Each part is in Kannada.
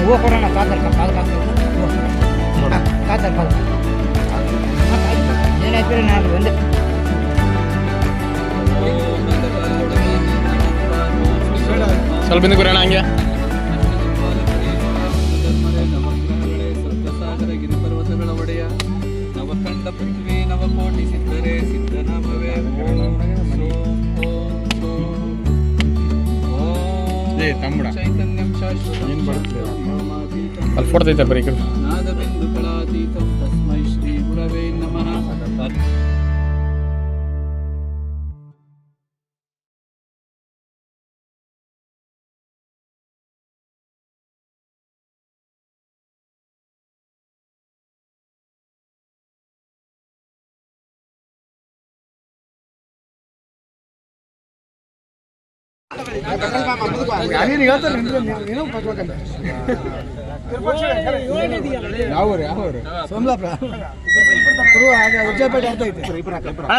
वो कोरोना कादर का पाल कादर पाल ಏನಾಯ್ತು ನಾನು ಒಂದು ಸ್ವಲ್ಪ ಹಿಂದೆ ಬರೋಣ ಹಂಗೆ ಗಿರಿಪರ್ವತಗಳ ಒಡೆಯ ನವಖಂಡ ಪೃಥ್ವಿ ನವಕೋಟಿ ಸಿದ್ಧರೇ ಸಿದ್ಧನಾಮವೇ ಚೈತನ್ಯಂ ಶಾಶ್ವತ ಅಲ್ಲಿ ಫೋಟೋ ಐತೆ ಬರೀ ನಾದ ಬಿಂದುಗಳಾತೀತಂ ತಸ್ಮೈ ಶ್ರೀ ಗುರವೇ ನಮಃ.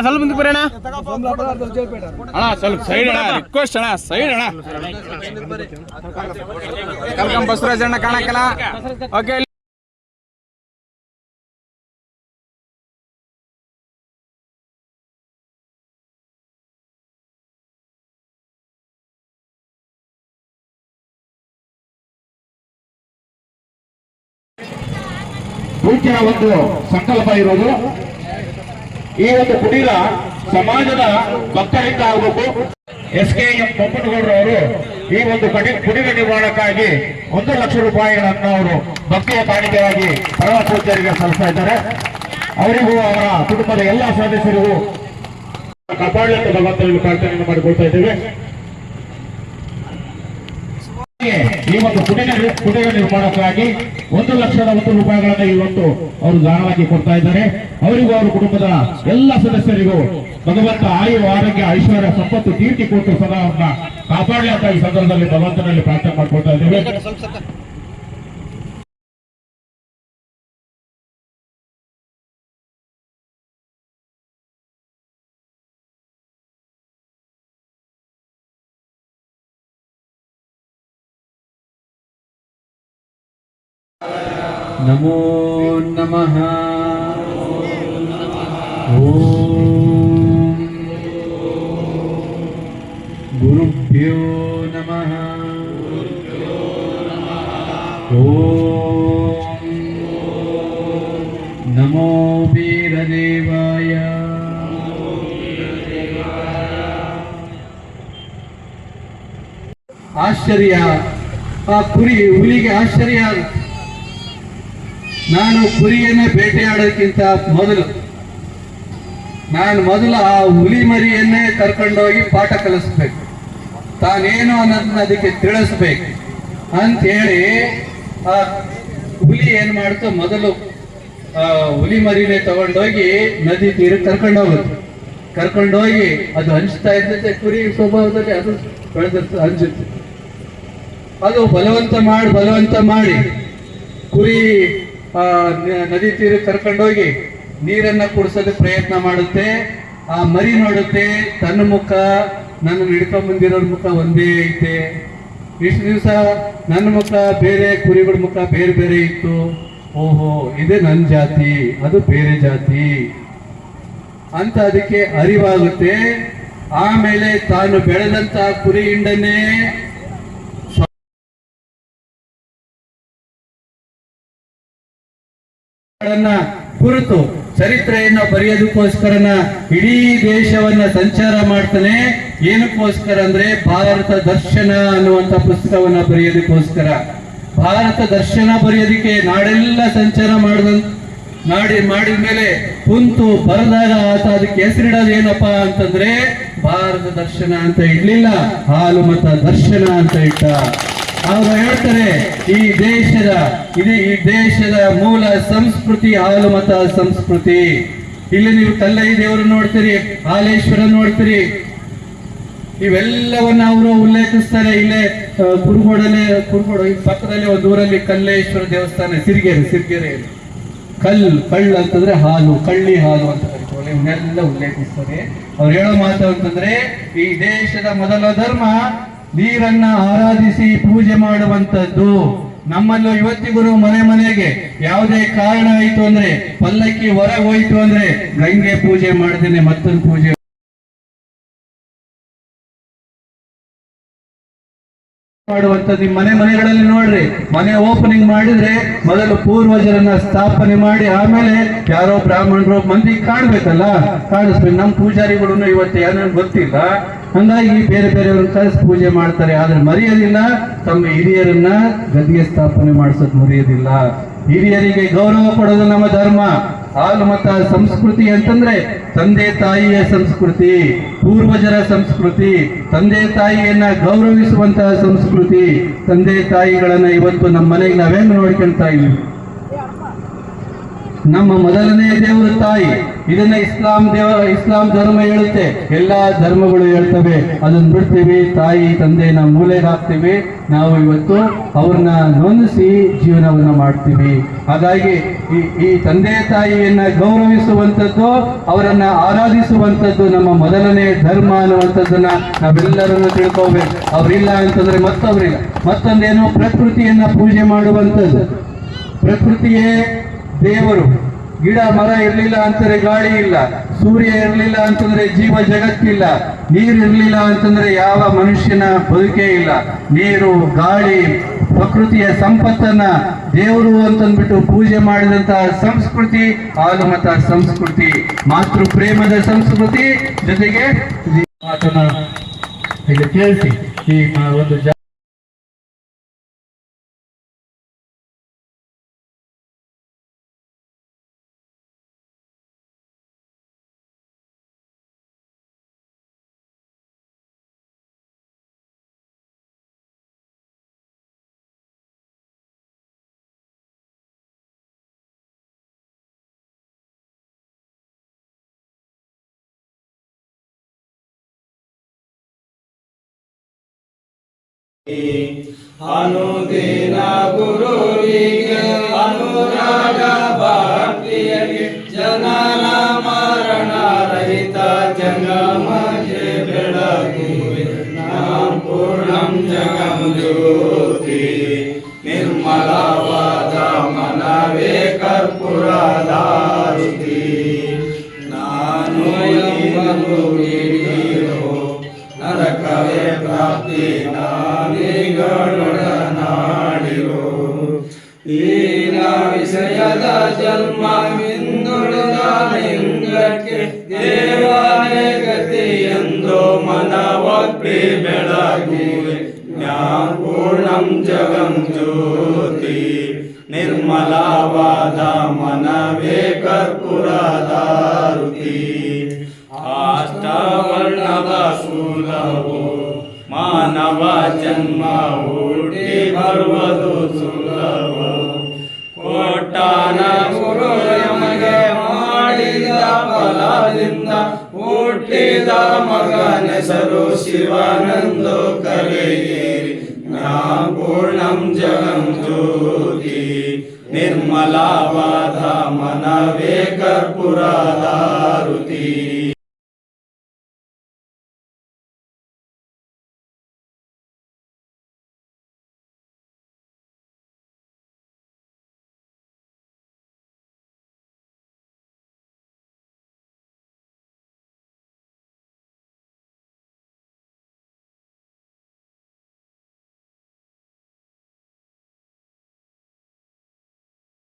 ಸ್ವಲ್ಪ ಮುಂದಕ್ಕೆ ಬರೋಣ ಅಣ್ಣ, ಸ್ವಲ್ಪ ಸೈಡ್ ಅಣ್ಣ, ರಿಕ್ವೆಸ್ಟ್ ಅಣ್ಣ, ಸೈಡ್ ಅಣ್ಣ. ಕಲ್ಕಂ ಬಸವರಾಜ್ ಅಣ್ಣ ಕಾಣಕ್ಕಲ್ಲ. ಓಕೆ, ಮುಖ್ಯ ಒಂದು ಸಂಕಲ್ಪ ಇರೋದು, ಈ ಒಂದು ಕುಟೀರ ಸಮಾಜದ ಭಕ್ತರಿಂದ ಆಗಬೇಕು. SKM ಬೊಮ್ಮನಗೌಡರು ಅವರು ಈ ಒಂದು ಕುಟೀರ ನಿರ್ಮಾಣಕ್ಕಾಗಿ 1 ಲಕ್ಷ ರೂಪಾಯಿಗಳನ್ನು ಅವರು ಭಕ್ತಿಯ ಕಾಣಿಕೆಯಾಗಿ ಪರಮ ಪೂಜ್ಯರಿಗೆ ಸಲ್ಲಿಸ್ತಾ ಇದ್ದಾರೆ. ಅವರಿಗೂ ಅವರ ಕುಟುಂಬದ ಎಲ್ಲ ಸದಸ್ಯರಿಗೂ ಕಾಪಾಡಲಿಕ್ಕೆ ಭಗವಂತನಲ್ಲಿ ಪ್ರಾರ್ಥನೆಯನ್ನು ಮಾಡಿಕೊಳ್ತಾ ಇದ್ದೇವೆ. ಈ ಒಂದು ಕುಟೀರ ನಿರ್ಮಾಣಕ್ಕಾಗಿ 1 ಲಕ್ಷದ 1 ರೂಪಾಯಿಗಳನ್ನು ಇವತ್ತು ಅವರು ದಾನವಾಗಿ ಕೊಡ್ತಾ ಇದ್ದಾರೆ. ಅವರಿಗೂ ಅವರ ಕುಟುಂಬದ ಎಲ್ಲ ಸದಸ್ಯರಿಗೂ ಭಗವಂತ ಆಯು ಆರೋಗ್ಯ ಐಶ್ವರ್ಯ ಸಂಪತ್ತು ಕೀರ್ತಿ ಕೊಟ್ಟು ಸದಾ ಅವ್ರನ್ನ ಕಾಪಾಡಲಿ ಅಂತ ಈ ಸಂದರ್ಭದಲ್ಲಿ ಭಗವಂತನಲ್ಲಿ ಪ್ರಾರ್ಥನೆ ಮಾಡ್ಕೊಳ್ತಾ ಇದ್ದೇವೆ. ನಮೋ ನಮಃ. ಓಂ ಗುರುಭ್ಯೋ ನಮಃ. ಓಂ ನಮೋ ವೀರದೇವಾಯ. ಆಶ್ಚರ್ಯ, ಆ ಕುರಿ ಹುಲಿಗೆ ಆಶ್ಚರ್ಯ. ನಾನು ಕುರಿಯನ್ನ ಬೇಟೆಯಾಡೋಕ್ಕಿಂತ ಮೊದಲು ಆ ಹುಲಿ ಮರಿಯನ್ನೇ ಕರ್ಕೊಂಡೋಗಿ ಪಾಠ ಕಲಿಸ್ಬೇಕು, ತಾನೇನು ಅನ್ನೋದನ್ನ ಅದಕ್ಕೆ ತಿಳಿಸ್ಬೇಕು ಅಂಥೇಳಿ ಆ ಹುಲಿ ಏನ್ ಮಾಡ್ತು, ಮೊದಲು ಆ ಹುಲಿ ಮರಿನೇ ತಗೊಂಡೋಗಿ ನದಿ ತೀರ ಕರ್ಕೊಂಡೋಗಿ ಅದು ಹಂಚ್ತಾ ಇರ್ತೈತೆ. ಕುರಿ ಸ್ವಭಾವದಲ್ಲಿ ಅದು ಹಂಚುತ್ತೆ. ಅದು ಬಲವಂತ ಮಾಡಿ ಕುರಿ ನದಿ ತೀರ ಕರ್ಕೊಂಡೋಗಿ ನೀರನ್ನ ಕುಡಿಸೋದಕ್ಕೆ ಪ್ರಯತ್ನ ಮಾಡುತ್ತೆ. ಆ ಮರಿ ನೋಡುತ್ತೆ, ತನ್ನ ಮುಖ ನನ್ನ ಹಿಡ್ಕೊಂಡ್ ಬಂದಿರೋರ ಮುಖ ಒಂದೇ ಐತೆ. ಇಷ್ಟು ದಿವಸ ನನ್ನ ಮುಖ ಬೇರೆ, ಕುರಿಗಳ ಮುಖ ಬೇರೆ ಬೇರೆ ಇತ್ತು. ಓಹೋ, ಇದೇ ನನ್ನ ಜಾತಿ, ಅದು ಬೇರೆ ಜಾತಿ ಅಂತ ಅದಕ್ಕೆ ಅರಿವಾಗುತ್ತೆ. ಆಮೇಲೆ ತಾನು ಬೆಳೆದಂತ ಕುರಿ ಹಿಂಡನ್ನೇ ಕುರಿತು ಚರಿತ್ರೆಯನ್ನು ಬರೆಯೋದಕ್ಕೋಸ್ಕರನ ಇಡೀ ದೇಶವನ್ನ ಸಂಚಾರ ಮಾಡ್ತಾನೆ. ಏನಕ್ಕೋಸ್ಕರ ಅಂದ್ರೆ ಭಾರತ ದರ್ಶನ ಅನ್ನುವಂತ ಪುಸ್ತಕವನ್ನ ಬರೆಯೋದಕ್ಕೋಸ್ಕರ. ಭಾರತ ದರ್ಶನ ಬರೆಯೋದಕ್ಕೆ ನಾಡೆಲ್ಲ ಸಂಚಾರ ಮಾಡಿದ ಮೇಲೆ ಕುಂತು ಬರೆದಾಗ ಆತ ಅದಕ್ಕೆ ಹೆಸರಿಡೋದು ಏನಪ್ಪಾ ಅಂತಂದ್ರೆ ಭಾರತ ದರ್ಶನ ಅಂತ ಇಡ್ಲಿಲ್ಲ, ಹಾಲು ಮತ ದರ್ಶನ ಅಂತ ಇಟ್ಟ. ಅವರು ಹೇಳ್ತಾರೆ, ಈ ದೇಶದ ಮೂಲ ಸಂಸ್ಕೃತಿ ಹಾಲು ಮತ ಸಂಸ್ಕೃತಿ. ಇಲ್ಲಿ ನೀವು ಕಲ್ಲೈ ದೇವರು ನೋಡ್ತೀರಿ, ಹಾಲೇಶ್ವರ ನೋಡ್ತೀರಿ, ಇವೆಲ್ಲವನ್ನ ಅವರು ಉಲ್ಲೇಖಿಸ್ತಾರೆ. ಇಲ್ಲೇ ಕುರುಗೋಡು ಈ ಪಕ್ಕದಲ್ಲಿ ಒಂದು ಊರಲ್ಲಿ ಕಲ್ಲೇಶ್ವರ ದೇವಸ್ಥಾನ, ಸಿರಿಗೆರೆ ಕಳ್ಳ ಅಂತಂದ್ರೆ ಹಾಲು, ಕಳ್ಳಿ ಹಾಲು ಅಂತ ಕರಿತೀವಲ್ಲ, ಇವನ್ನೆಲ್ಲ ಉಲ್ಲೇಖಿಸ್ತಾರೆ. ಅವ್ರು ಹೇಳೋ ಮಾತು ಅಂತಂದ್ರೆ, ಈ ದೇಶದ ಮೊದಲ ಧರ್ಮ ನೀರನ್ನ ಆರಾಧಿಸಿ ಪೂಜೆ ಮಾಡುವಂತದ್ದು. ನಮ್ಮಲ್ಲೂ ಇವತ್ತಿಗೂ ಮನೆಗೆ ಯಾವುದೇ ಕಾರಣ ಆಯ್ತು ಅಂದ್ರೆ, ಪಲ್ಲಕ್ಕಿ ಹೊರಗೆ ಹೋಯ್ತು ಅಂದ್ರೆ ಗಂಗೆ ಪೂಜೆ ಮಾಡ್ದೇನೆ ಮತ್ತೊಂದು ಪೂಜೆ ಮಾಡುವಂಥದ್ದು. ನಿಮ್ಮ ಮನೆಗಳಲ್ಲಿ ನೋಡ್ರಿ, ಮನೆ ಓಪನಿಂಗ್ ಮಾಡಿದ್ರೆ ಮೊದಲು ಪೂರ್ವಜರನ್ನ ಸ್ಥಾಪನೆ ಮಾಡಿ ಆಮೇಲೆ ಯಾರೋ ಬ್ರಾಹ್ಮಣರು ಮಂದಿ ಕಾಣ್ಬೇಕಲ್ಲ, ಕಾಣಿಸ್ಬೇಕು. ನಮ್ಮ ಪೂಜಾರಿಗಳು ಇವತ್ತು ಏನೇನು ಗೊತ್ತಿಲ್ಲ, ಹಂಗಾಗಿ ಬೇರೆಯವ್ರನ್ನ ಕರೆಸಿ ಪೂಜೆ ಮಾಡ್ತಾರೆ. ಆದ್ರೆ ಮರೆಯೋದಿಲ್ಲ, ತಮ್ಮ ಹಿರಿಯರನ್ನ ಗದ್ದಿಗೆ ಸ್ಥಾಪನೆ ಮಾಡಿಸೋದು ಮರೆಯೋದಿಲ್ಲ. ಹಿರಿಯರಿಗೆ ಗೌರವ ಕೊಡೋದು ನಮ್ಮ ಧರ್ಮ. ಹಾಲು ಮತ ಸಂಸ್ಕೃತಿ ಅಂತಂದ್ರೆ ತಂದೆ ತಾಯಿಯ ಸಂಸ್ಕೃತಿ, ಪೂರ್ವಜರ ಸಂಸ್ಕೃತಿ, ತಂದೆ ತಾಯಿಯನ್ನ ಗೌರವಿಸುವಂತಹ ಸಂಸ್ಕೃತಿ. ತಂದೆ ತಾಯಿಗಳನ್ನ ಇವತ್ತು ನಮ್ಮ ಮನೆಗೆ ನಾವೇನು ನೋಡ್ಕೊಳ್ತಾ ಇದ್ದೀವಿ? ನಮ್ಮ ಮೊದಲನೇ ದೇವರು ತಾಯಿ. ಇದನ್ನ ಇಸ್ಲಾಂ ಧರ್ಮ ಹೇಳುತ್ತೆ, ಎಲ್ಲಾ ಧರ್ಮಗಳು ಹೇಳ್ತವೆ. ಅದನ್ನ ಬಿಡ್ತೀವಿ, ತಾಯಿ ತಂದೆನ ಮೂಲೆಗೆ ಹಾಕ್ತೀವಿ. ನಾವು ಇವತ್ತು ಅವ್ರನ್ನ ನೊಂದಿಸಿ ಜೀವನವನ್ನ ಮಾಡ್ತೀವಿ. ಹಾಗಾಗಿ ಈ ತಂದೆ ತಾಯಿಯನ್ನ ಗೌರವಿಸುವಂಥದ್ದು, ಅವರನ್ನ ಆರಾಧಿಸುವಂಥದ್ದು ನಮ್ಮ ಮೊದಲನೇ ಧರ್ಮ ಅನ್ನುವಂಥದ್ದನ್ನ ನಾವೆಲ್ಲರನ್ನು ತಿಳ್ಕೋಬೇಕು. ಅವ್ರಿಲ್ಲ ಅಂತಂದ್ರೆ ಮತ್ತೊಬ್ಬರಿಲ್ಲ. ಮತ್ತೊಂದೇನು, ಪ್ರಕೃತಿಯನ್ನ ಪೂಜೆ ಮಾಡುವಂಥದ್ದು. ಪ್ರಕೃತಿಯೇ ದೇವರು. ಗಿಡ ಮರ ಇರಲಿಲ್ಲ ಅಂತಂದ್ರೆ ಗಾಳಿ ಇಲ್ಲ, ಸೂರ್ಯ ಇರಲಿಲ್ಲ ಅಂತಂದ್ರೆ ಜೀವ ಜಗತ್ತಿಲ್ಲ, ನೀರು ಇರಲಿಲ್ಲ ಅಂತಂದ್ರೆ ಯಾವ ಮನುಷ್ಯನ ಬದುಕೇ ಇಲ್ಲ. ನೀರು, ಗಾಳಿ, ಪ್ರಕೃತಿಯ ಸಂಪತ್ತನ್ನ ದೇವರು ಅಂತಂದ್ಬಿಟ್ಟು ಪೂಜೆ ಮಾಡಿದಂತಹ ಸಂಸ್ಕೃತಿ ಹಾಲು ಮತ ಸಂಸ್ಕೃತಿ, ಮಾತೃ ಪ್ರೇಮದ ಸಂಸ್ಕೃತಿ. ಜೊತೆಗೆ ಮಾತನ್ನ ಇಲ್ಲಿ ಕೇಳಿಸಿ ಈ ಒಂದು ಅನುದಿನ ಗುರುವಿಗೆ ಅನುರಾಗ ಭಕ್ತಿಯಗೆ ಜನನ ಮರಣ ರಹಿತ ಜಂಗಮಗೆ ಬೆಳಗುವೆ ಪೂರ್ಣಂ ಜಗಂ ಜ್ಯೋತಿ ನಿರ್ಮಲವಾದ ಮನವೇ ಕರ್ಪೂರದಾರುತಿ ನಾನು ಎಂಬನು ನರಕವೇ ಪ್ರಾಪ್ತಿ ನಾಡಿರೋ ಈನ ವಿಷಯದ ಜನ್ಮವಿಂದುಳಿದ ಲಿಂಗಕ್ಕೆ ದೇವನೇ ಗತಿ ಎಂದು ಮನವೊಪ್ಪಿ ಬೆಳಗುವೆ ಪೂರ್ಣಂ ಜಗಂ ಜ್ಯೋತಿ ನಿರ್ಮಲವಾದ ಮನವೇ ಕರ್ಪೂರದಾರುತಿ ಅಷ್ಟವರ್ಣದ ಶೂಲವು ಮಾನವ ಜನ್ಮ ಹುಟ್ಟಿ ಬರುವುದು ಸುಲಭ ಕೋಟಾನ ಗುರು ನಮಗೆ ಮಾಡಿದ ಫಲದಿಂದ ಹುಟ್ಟಿದ ಮಗನೆಸರು ಶಿವನೆಂದು ಕರೆಯಿರಿ ಪೂರ್ಣಂ ಜಗಂ ಜ್ಯೋತಿ ನಿರ್ಮಲವಾದ ಮನವೇ ಕರ್ಪೂರದಾರುತಿ